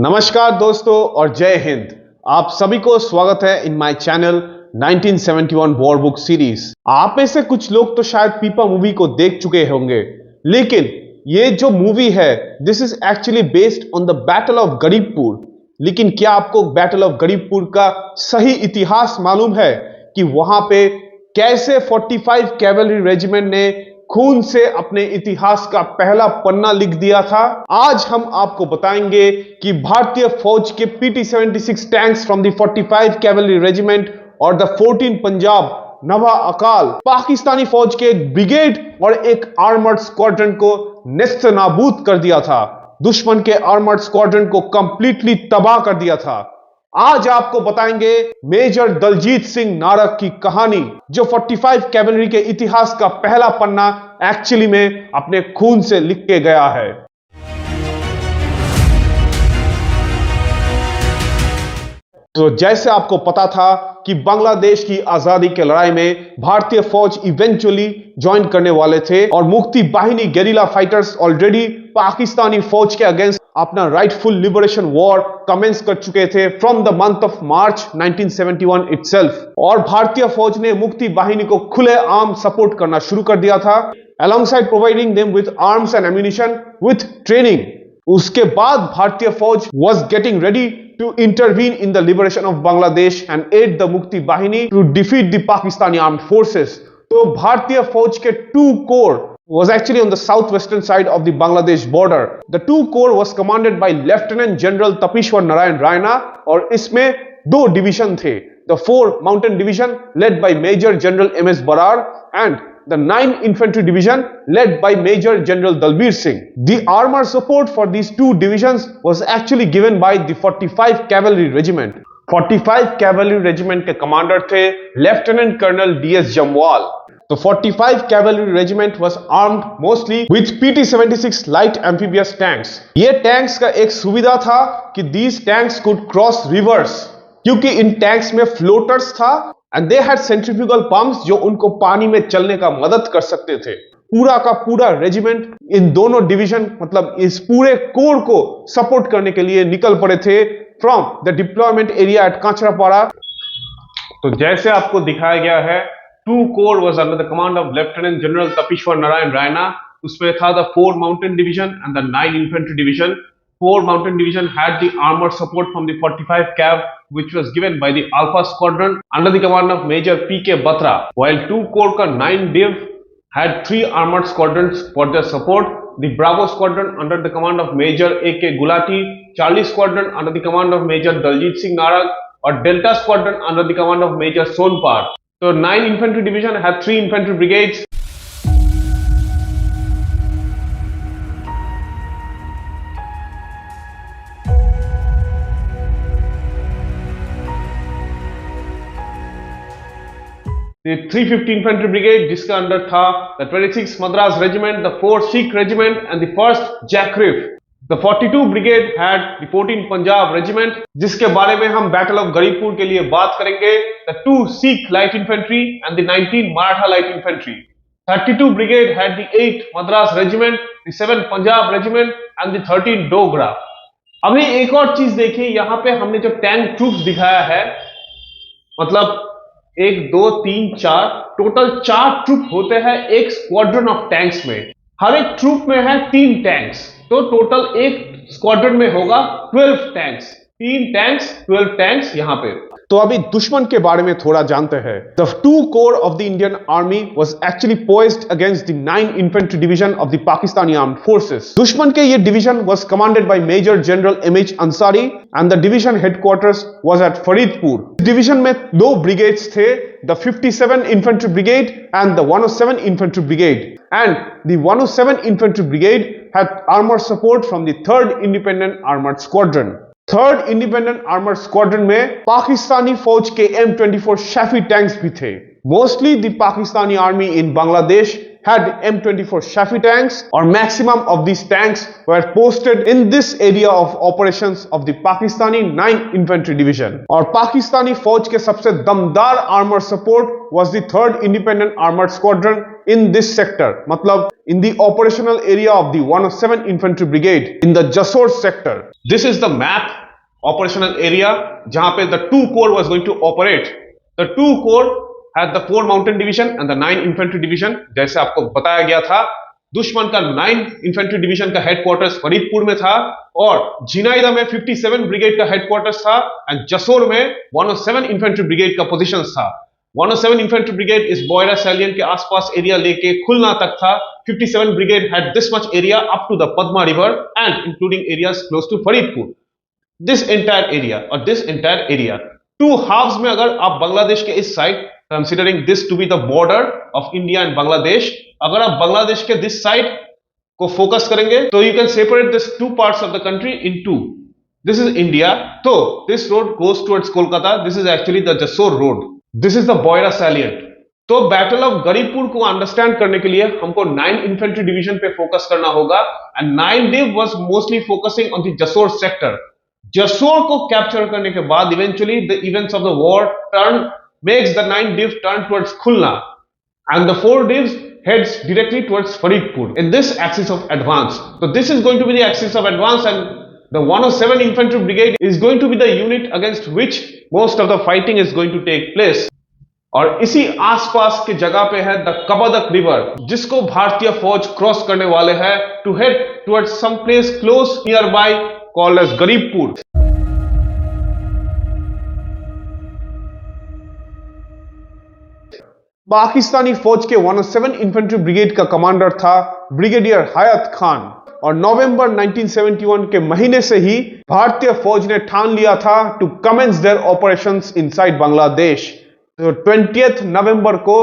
नमस्कार दोस्तों और जय हिंद। आप सभी को स्वागत है in my channel 1971 war book series. आप में से कुछ लोग तो शायद पीपा मूवी को देख चुके होंगे, लेकिन ये जो मूवी है this is actually based on the battle of Garibpur. लेकिन क्या आपको बैटल ऑफ गरीबपुर का सही इतिहास मालूम है कि वहां पे कैसे 45 कैवलरी रेजिमेंट ने खून से अपने इतिहास का पहला पन्ना लिख दिया था? आज हम आपको बताएंगे कि भारतीय फौज के PT-76 tanks from the 45 cavalry regiment और द 14 पंजाब नवा अकाल पाकिस्तानी फौज के एक ब्रिगेड और एक आर्मर्ड स्क्वाड्रन को नेस्त नाबूद कर दिया था। दुश्मन के आर्मर्ड स्क्वाड्रन को कंप्लीटली तबाह कर दिया था। आज आपको बताएंगे मेजर दलजीत सिंह नारक की कहानी, जो 45 कैवलरी के इतिहास का पहला पन्ना एक्चुअली में अपने खून से लिख के गया है। तो जैसे आपको पता था कि बांग्लादेश की आजादी के लड़ाई में भारतीय फौज इवेंचुअली ज्वाइन करने वाले थे और मुक्ति बाहिनी गेरिला फाइटर्स ऑलरेडी पाकिस्तानी फौज के अगेंस्ट अपना राइटफुल लिबरेशन वॉर कमेंस कर चुके थे from the month of March 1971 itself. और भारतीय फौज ने मुक्ति बाहिनी को खुले आम सपोर्ट करना शुरू कर दिया था, alongside providing them with arms and ammunition with training. उसके बाद भारतीय फौज was getting ready to intervene in the liberation of Bangladesh and aid the Mukti Bahini to defeat the Pakistani armed forces. तो भारतीय फौज के 2 corps was actually on the southwestern side of the Bangladesh border. The 2 corps was commanded by Lieutenant General Tapishwar Narayan Raina और इसमें 2 division थे, the 4 Mountain Division led by Major General M.S. Barar and the 9 Infantry Division led by Major General Dalbir Singh. The armor support for these 2 divisions was actually given by the 45 Cavalry Regiment. 45 Cavalry Regiment के commander थे Lieutenant Colonel D.S. Jamwal. The 45 Cavalry Regiment was armed mostly with PT-76 light amphibious tanks. ये tanks का एक सुविधा था कि these tanks could cross rivers, क्योंकि इन tanks में फ्लोटर्स था and they had centrifugal pumps जो उनको पानी में चलने का मदद कर सकते थे। पूरा का पूरा रेजिमेंट इन दोनों डिवीजन मतलब इस पूरे कोर को सपोर्ट करने के लिए निकल पड़े थे from the deployment area at Kancharapara. तो जैसे आपको दिखाया गया है, 2 corps was under the command of lieutenant general Tapishwar Narayan Raina. उसमें था the 4 mountain division and the 9 infantry division. 4 Mountain Division had the armored support from the 45 Cav, which was given by the Alpha Squadron under the command of Major P.K. Batra, while 2 Corps ka 9 Div had 3 armored squadrons for their support. The Bravo Squadron under the command of Major A.K. Gulati, Charlie Squadron under the command of Major Daljit Singh Narak, or Delta Squadron under the command of Major Sonpar. So 9 Infantry Division had 3 infantry brigades. The 350 Infantry Brigade जिसका under था the 26 Madras Regiment, the 4 Sikh Regiment and the 1st Jack Riff. The 42 Brigade had the 14 Punjab Regiment जिसके बारे में हम battle of Garibpur के लिए बात करेंगे, the 2 Sikh Light Infantry and the 19 Maratha Light Infantry. 32 Brigade had the 8 Madras Regiment, the 7 Punjab Regiment and the 13 Dogra. अभी एक और चीज देखिए, यहाँ पे हमने जो टैंक ट्रूप्स दिखाया है, मतलब 1 2 3 4 टोटल 4 ट्रूप होते हैं एक स्क्वाड्रन ऑफ टैंक्स में। हर एक ट्रूप में है 3 टैंक्स, तो टोटल एक स्क्वाड्रन में होगा 12 टैंक्स। 3 टैंक्स 12 टैंक्स यहाँ पे। तो अभी दुश्मन के बारे में थोड़ा जानते हैं। The 2 Corps of the Indian Army was actually poised against the 9 Infantry Division of the Pakistani Armed Forces. दुश्मन के ये division was commanded by Major General M.H. Ansari and the division headquarters was at Faridpur. Division में 2 brigades थे, the 57 Infantry Brigade and the 107 Infantry Brigade. And the 107 Infantry Brigade had armor support from the 3rd Independent Armored Squadron. 3rd Independent Armored Squadron में पाकिस्तानी फौज के M24 Shafi tanks भी थे। Mostly the Pakistani army in Bangladesh had M24 Shafi tanks, or maximum of these tanks were posted in this area of operations of the Pakistani 9 Infantry Division. और पाकिस्तानी फौज के सबसे दमदार armor support was the 3rd Independent Armored Squadron in this sector, मतलब in the operational area of the 107 Infantry Brigade in the Jasor sector. This is the map operational area जहां पे the 2 corps was going to operate. The 2 corps had the 4 mountain division and the 9 infantry division. जैसे आपको बताया गया था, दुश्मन का 9 infantry division का हेडक्वार्टर्स फरीदपुर में था और झिनाइदा में 57 ब्रिगेड का हेडक्वार्टर्स था एंड जसोर में 107 इन्फेंट्री ब्रिगेड का पोजीशंस था. 107 इन्फेंट्री ब्रिगेड इस बोयरा सैलियन के आसपास एरिया लेके खुलना तक था. 57 brigade had this much area up to the Padma river and including areas close to Faridpur. This entire area 2 halves में अगर आप बांग्लादेश के इस side considering this to be the border of India and Bangladesh, अगर आप बांग्लादेश के this side को focus करेंगे तो you can separate this 2 parts of the country in 2. This is India, so this road goes towards Kolkata. This is actually the Jasor road. This is the Boira salient. तो battle of Garibpur को understand करने के लिए हमको 9 infantry division पे focus करना होगा and 9 div was mostly focusing on the Jessore sector. Jessore को कैप्चर करने के बाद eventually the events of the war turn makes the 9 div turn towards Khulna and the 4 divs heads directly towards Faridpur in this axis of advance. So this is going to be the axis of advance and the 107 infantry brigade is going to be the unit against which most of the fighting is going to take place. और इसी आसपास के जगह पे है the कबदक river जिसको भारतीय फौज क्रॉस करने वाले हैं to head towards some place close near by called as Garibpur. Pakistani फौज के 107 इन्फेंट्री ब्रिगेड का कमांडर था ब्रिगेडियर हयात खान और नवंबर 1971 के महीने से ही भारतीय फौज ने ठान लिया था to commence their operations inside Bangladesh. तो 20 नवंबर को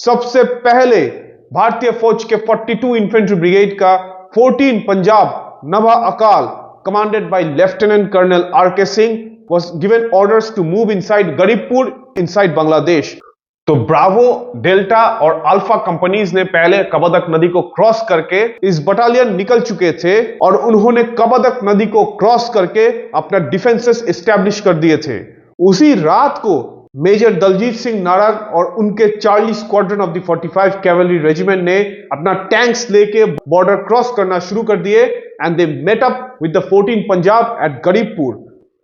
सबसे पहले भारतीय फौज के 42 इन्फेंट्री ब्रिगेड का 14 Punjab Nabha Akal commanded by lieutenant colonel R K. Singh was given orders to move inside Garibpur inside Bangladesh. तो ब्रावो, डेल्टा और अल्फा कंपनीज ने पहले कबदक नदी को क्रॉस करके इस बटालियन निकल चुके थे और उन्होंने कबदक नदी को क्रॉस करके अपना डिफेंसेस एस्टैब्लिश कर दिए थे. उसी रात को मेजर दलजीत सिंह नारंग और उनके Charlie squadron of the 45 cavalry regiment ने अपना टैंक्स लेके बॉर्डर क्रॉस करना शुरू कर दिए and they met up with the 14 Punjab at Garibpur.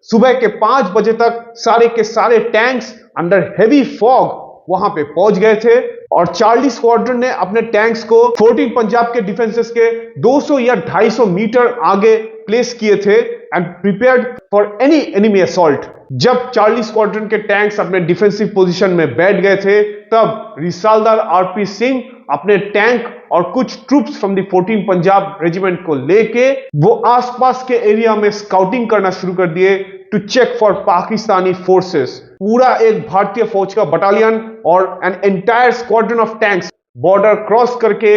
सुबह के 5 बजे तक सारे के सारे टैंक्स अंडर हेवी फॉग वहां पे पहुंच गए थे और चार्ली स्क्वाड्रन ने अपने टैंक्स को 14 पंजाब के डिफेंसेस के 200 या 250 मीटर आगे प्लेस किए थे and prepared for any enemy assault. जब चार्ली स्क्वाड्रन के टैंक्स अपने डिफेंसिव पोजीशन में बैठ गए थे तब रिसालदार आर.पी. सिंह अपने टैंक और कुछ troops from the 14 Punjab regiment को लेके वो आसपास के एरिया में स्काउटिंग करना शुरू कर दिए to check for Pakistani forces. पूरा एक भारतीय फौज का बटालियन और an entire squadron of tanks border cross करके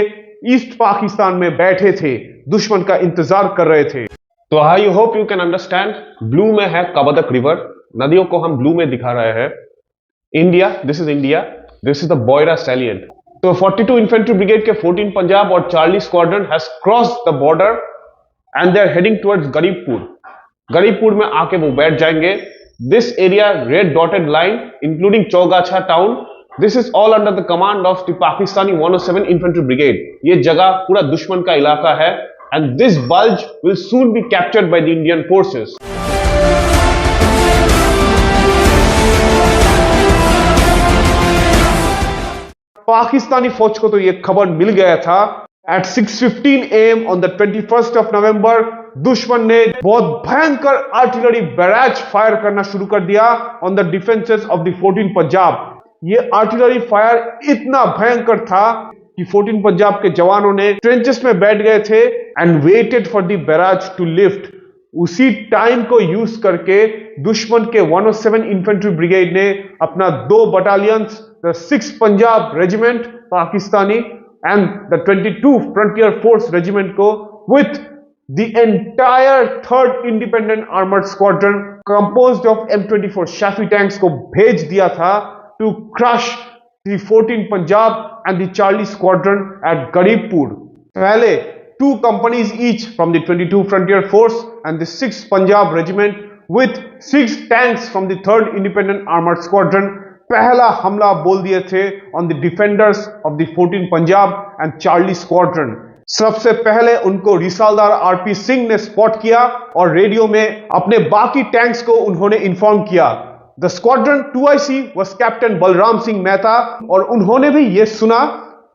ईस्ट पाकिस्तान में बैठे थे, दुश्मन का इंतजार कर रहे थे. तो I hope you can understand. Blue में है कबदक रिवर, नदियों को हम ब्लू में दिखा रहे हैं. India, this is India, this is the Boyra salient. तो 42 इन्फेंट्री ब्रिगेड के 14 पंजाब और Charlie squadron has crossed the border and they are heading towards Garibpur. Garibpur में आके वो बैठ जाएंगे. This area red dotted line including Chowgacha town, this is all under the command of the Pakistani 107 infantry brigade. ये जगह पूरा दुश्मन का इलाका है and this bulge will soon be captured by the Indian forces. Pakistani फौज को तो ये खबर मिल गया था. At 6:15 AM on the 21st of November, दुश्मन ने बहुत भयंकर आर्टिलरी बैराज फायर करना शुरू कर दिया on the defences of the 14 Punjab. ये आर्टिलरी फायर इतना भयंकर था कि 14 पंजाब के जवानों ने ट्रेंचेस में बैठ गए थे and waited for the barrage to lift. उसी टाइम को यूज करके दुश्मन के 107 इन्फेंट्री ब्रिगेड ने अपना 2 battalions, the 6 Punjab regiment Pakistani and the 22 Frontier Force Regiment को with the entire 3rd Independent Armored Squadron composed of M24 Shafi tanks को भेज दिया था to crush the 14 Punjab and the Charlie Squadron at Garibpur. पहले 2 companies each from the 22 Frontier Force and the 6 Punjab Regiment with 6 tanks from the 3rd Independent Armored Squadron पहला हमला बोल दिए थे on the defenders of the 14 Punjab and Charlie squadron. सबसे पहले उनको Risaldar RP Singh ने स्पॉट किया और रेडियो में अपने बाकी टैंक्स को उन्होंने इन्फॉर्म किया। The squadron 2IC was captain Balram Singh Mehta और उन्होंने भी यह सुना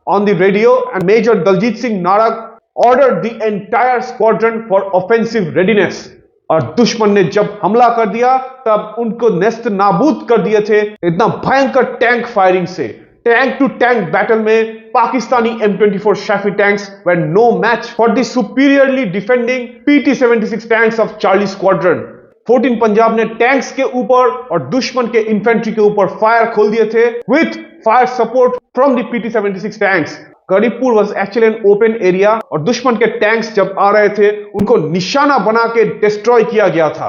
on the radio and major Daljit Singh Narag ordered the entire squadron for offensive readiness। और दुश्मन ने जब हमला कर दिया तब उनको नेस्त नाबूद कर दिए थे इतना भयंकर टैंक फायरिंग से। टैंक टू टैंक बैटल में Pakistani M24 Chaffee tanks were no match for the superiorly defending PT-76 tanks of Charlie squadron. 14 Punjab ने टैंक्स के ऊपर और दुश्मन के इन्फेंट्री के ऊपर फायर खोल दिए थे with fire support from the PT-76 tanks. Garibpur was actually an open area और दुश्मन के टैंक्स जब आ रहे थे उनको निशाना बना के डिस्ट्रॉय किया गया था,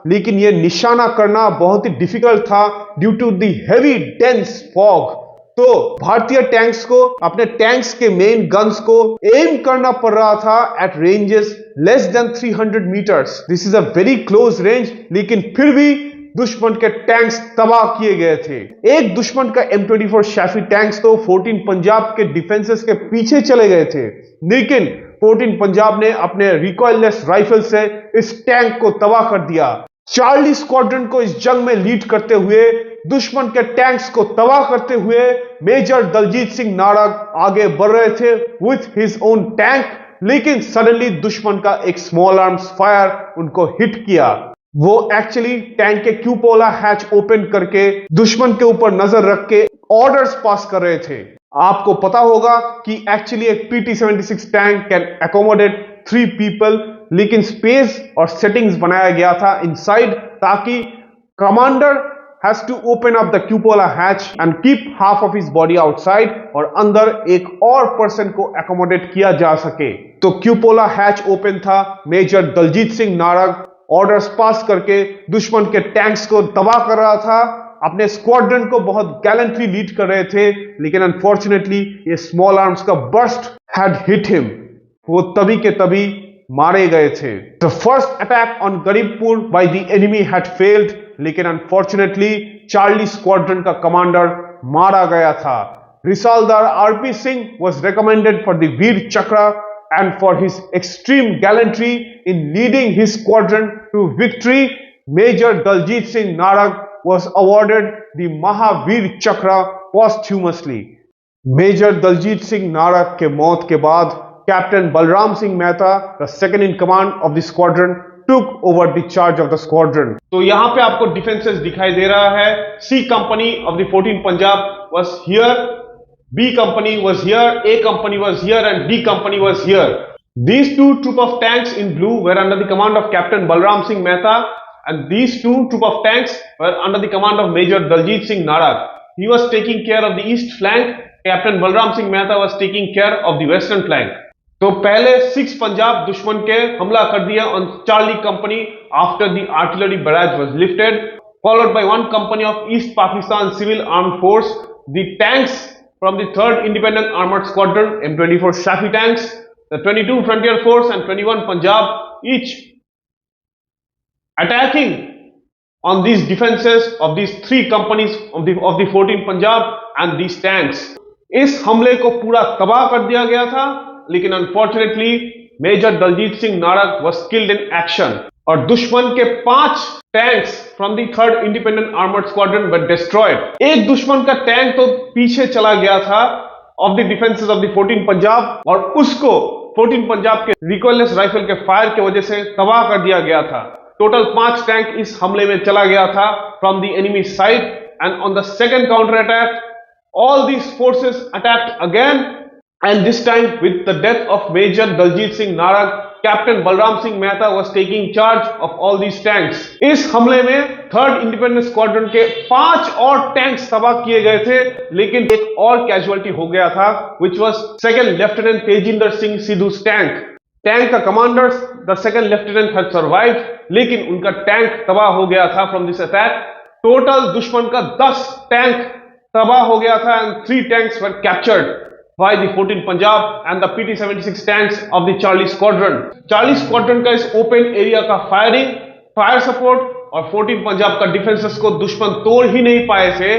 लेकिन यह निशाना करना बहुत ही डिफिकल्ट था due to the heavy dense fog. तो भारतीय टैंक्स को अपने टैंक्स के मेन गन्स को एम करना पड़ रहा था at ranges less than 300 metres. This is a very close range, लेकिन फिर भी दुश्मन के टैंक्स तबाह किए गए थे। एक दुश्मन का M24 शैफी टैंक्स तो 14 पंजाब के डिफेंसेस के पीछे चले गए थे, लेकिन 14 पंजाब ने अपने रिकॉइललेस राइफल से इस टैंक को तबाह कर दिया। चार्ली स्क्वाड्रन को इस जंग में लीड करते हुए, दुश्मन के टैंक्स को तबाह करते हुए मेजर दलजीत सिंह नारक आगे बढ़ रहे थे विथ हिज ओन टैंक, लेकिन सडनली दुश्मन का एक स्मॉल आर्म्स फायर उनको हिट किया। वो एक्चुअली टैंक के क्यूपोला हैच ओपन करके दुश्मन के ऊपर नजर रख के ऑर्डर्स पास कर रहे थे। आपको पता होगा कि एक्चुअली एक PT-76 tank can accommodate 3 people, लेकिन स्पेस और सेटिंग्स बनाया गया था इनसाइड ताकि commander has to open up the cupola hatch and keep half of his body outside और अंदर एक और पर्सन को अकोमोडेट किया जा सके। तो क्यूपोला हैच ओपन था। Major Daljit Singh नारक orders pass करके दुश्मन के टैंक्स को तबाह कर रहा था, अपने स्क्वाड्रन को बहुत गैलेंटली लीड कर रहे थे, लेकिन अनफॉर्चुनेटली ये स्मॉल आर्म्स का बर्स्ट हैड हिट हिम। वो तभी के तभी मारे गए थे। The first attack on Garibpur by the enemy had failed, लेकिन अनफॉर्चुनेटली चार्ली स्क्वाड्रन का कमांडर मारा गया था। Risaldar RP Singh was recommended for the वीर चक्र and for his extreme gallantry in leading his squadron to victory. Major Daljit Singh Narak was awarded the Mahavir Chakra posthumously. Major Daljit Singh Narak के मौत के बाद Captain Balram Singh Mehta, the second in command of the squadron, took over the charge of the squadron. तो यहाँ पे आपको defences दिखाई दे रहा है। C company of the 14 Punjab was here, B company was here, A company was here and D company was here. These two troop of tanks in blue were under the command of Captain Balram Singh Mehta and these two troop of tanks were under the command of Major Daljit Singh Narak. He was taking care of the east flank, Captain Balram Singh Mehta was taking care of the western flank. तो पहले 6 पंजाब दुश्मन के हमला कर दिया on Charlie company after the artillery barrage was lifted, followed by 1 company of East Pakistan Civil Armed Force. The tanks from the 3rd Independent Armored Squadron, M24 Shafi tanks, the 22 Frontier Force and 21 Punjab, each attacking on these defenses of these 3 companies of the 14 Punjab and these tanks. इस हमले को पूरा तबाह कर दिया गया था, लेकिन unfortunately major Daljit Singh Narag was killed in action और दुश्मन के 5 tanks from the 3rd independent armoured squadron were destroyed. एक दुश्मन का टैंक तो पीछे चला गया था of the defences of the 14 Punjab और उसको 14 पंजाब के रिकॉइललेस राइफल के फायर की वजह से तबाह कर दिया गया था। टोटल 5 टैंक इस हमले में चला गया था from the enemy side and on the second counter attack all these forces attacked again and this time with the death of Major Daljit Singh Narak, Captain Balram Singh Mehta was taking charge of all these tanks. इस हमले में 3rd independent squadron के 5 और tanks तबाह किए गए थे, लेकिन एक और कैजुअलिटी हो गया था which was 2nd lieutenant Tejinder Singh Sidhu's tank. Tank का commander the 2nd lieutenant had survived, लेकिन उनका टैंक तबाह हो गया था from this attack। टोटल दुश्मन का 10 टैंक तबाह हो गया था and 3 tanks were captured by the 14 Punjab and the PT-76 tanks of the Charlie Squadron. Charlie Squadron का इस ओपन एरिया का फायरिंग, फायर सपोर्ट और 14 पंजाब का डिफेंसेस को दुश्मन तोड़ ही नहीं पाए थे।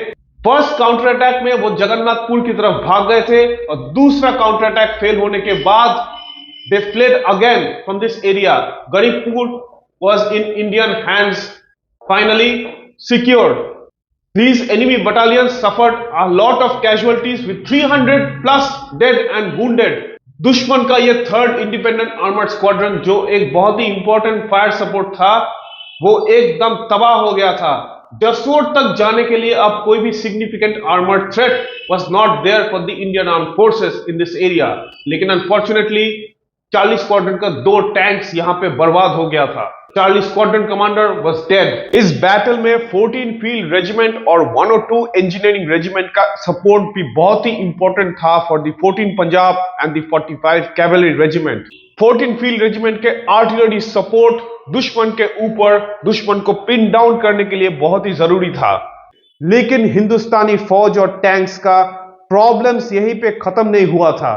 फर्स्ट काउंटर अटैक में वो जगन्नाथपुर की तरफ भाग गए थे और दूसरा काउंटर अटैक फेल होने के बाद they fled again from this area. Garipur was in Indian hands, finally secured. These enemy battalions suffered a lot of casualties with 300 plus dead and wounded. दुश्मन का ये थर्ड इंडिपेंडेंट आर्मर्ड स्क्वाड्रन जो एक बहुत ही important fire support था वो एकदम तबाह हो गया था। जसोर तक जाने के लिए अब कोई भी significant armoured threat was not there for the Indian armed forces in this area, लेकिन अनफॉर्चुनेटली चार्ली स्क्वाड्रन का 2 टैंक्स यहां पे बर्बाद हो गया था। Charlie squadron commander was dead. इस बैटल में 14 फील्ड रेजिमेंट और 102 इंजीनियरिंग रेजिमेंट का सपोर्ट भी बहुत ही इंपॉर्टेंट था for the 14 Punjab and the 45 cavalry regiment. 14 field regiment के आर्टिलरी सपोर्ट दुश्मन के ऊपर दुश्मन को पिन डाउन करने के लिए बहुत ही जरूरी था, लेकिन हिंदुस्तानी फौज और टैंक्स का प्रॉब्लम्स यहीं पे खत्म नहीं हुआ था।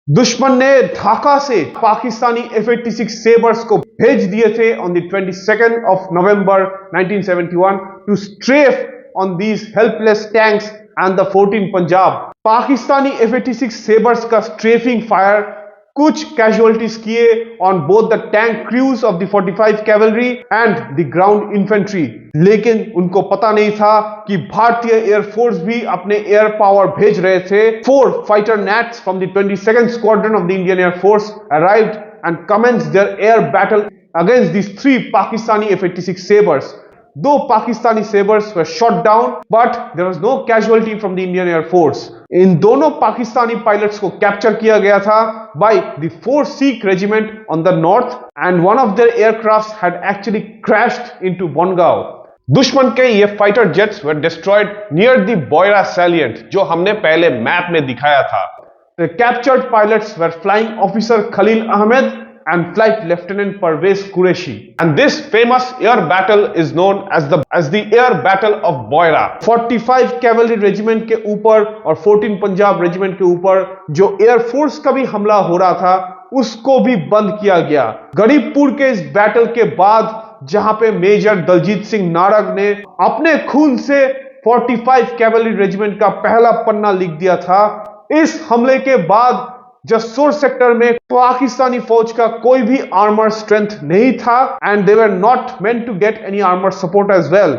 दुश्मन ने ढाका से पाकिस्तानी F-86 सेबर्स को भेज दिए थे on the 22nd of November 1971 टू strafe on these helpless tanks and the 14 Punjab. Pakistani F-86 Sabres का स्ट्रेफिंग फायर कुछ कैजुअलिटीज किए on both the tank crews of the 45 cavalry and the ground infantry, लेकिन उनको पता नहीं था कि भारतीय एयरफोर्स भी अपने एयर पावर भेज रहे थे। 4 fighter gnats from the 22nd squadron of the Indian air force arrived and commenced their air battle against these 3 Pakistani F-86 sabers. 2 Pakistani sabers were shot down, but there was no casualty from the Indian Air Force. इन दोनों Pakistani pilots को capture किया गया था by the 4 Sikh regiment on the north, and one of their aircrafts had actually crashed into Bongaon. दुश्मन के ये fighter jets were destroyed near the Boira salient, जो हमने पहले मैप में दिखाया था। The captured pilots were flying officer Khalil Ahmed and Flight Lieutenant Parvez Qureshi. And this famous air battle is known as the air battle of Boira. 45 cavalry regiment के ऊपर और 14 Punjab regiment के ऊपर जो एयर फोर्स का भी हमला हो रहा था उसको भी बंद किया गया। गरीबपुर के इस बैटल के बाद जहां पे मेजर दलजीत सिंह नारंग ने अपने खून से 45 कैवलरी रेजिमेंट का पहला पन्ना लिख दिया था, इस हमले के बाद जसोर सेक्टर में पाकिस्तानी फौज का कोई भी आर्मर स्ट्रेंथ नहीं था and they were not meant to get any armour support as well.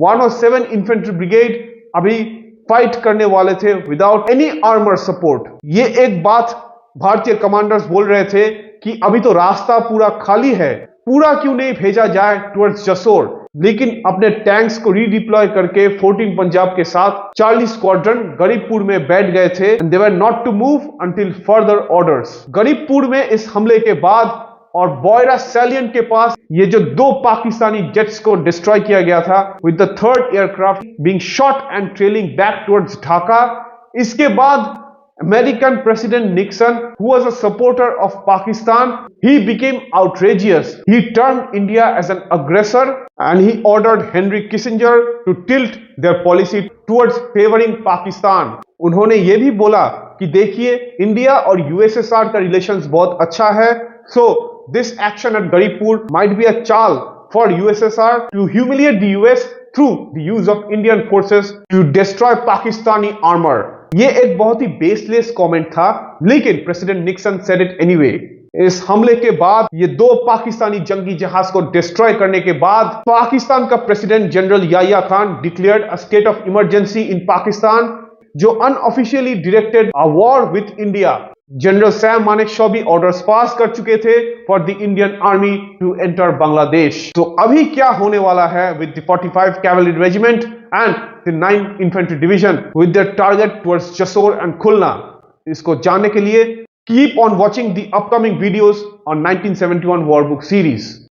107 infantry brigade अभी फाइट करने वाले थे विदाउट एनी आर्मर सपोर्ट। ये एक बात भारतीय कमांडर्स बोल रहे थे कि अभी तो रास्ता पूरा खाली है, पूरा क्यों नहीं भेजा जाए टुवर्ड्स जसोर, लेकिन अपने टैंक्स को रीडिप्लॉय करके 14 पंजाब के साथ चार्ली स्क्वाड्रन गरीबपुर में बैठ गए थे and they were not to move until further orders. Garibpur में इस हमले के बाद और बॉयरा सैलियंट के पास ये जो 2 पाकिस्तानी जेट्स को डिस्ट्रॉय किया गया था with the 3rd aircraft being shot and trailing back towards Dhaka. इसके बाद American President Nixon, who was a supporter of Pakistan, he became outrageous. He turned India as an aggressor and he ordered Henry Kissinger to tilt their policy towards favoring Pakistan. उन्होंने ये भी बोला कि देखिए India और USSR का relations बहुत अच्छा है, so this action at Garipur might be a चाल for USSR to humiliate the US through the use of Indian forces to destroy Pakistani armor. ये एक बहुत ही बेसलेस कमेंट था, लेकिन president Nixon said it anyway. इस हमले के बाद ये 2 पाकिस्तानी जंगी जहाज को डिस्ट्रॉय करने के बाद पाकिस्तान का president general Yahya Khan declared a state of emergency in Pakistan, जो unofficially directed a war with India. General Sam Manekshaw भी ऑर्डर्स पास कर चुके थे for the Indian army to enter Bangladesh. तो अभी क्या होने वाला है with the 45 cavalry regiment and the 9th infantry division with their target towards Jessore and Khulna? इसको जानने के लिए keep on watching the upcoming videos on 1971 war book series.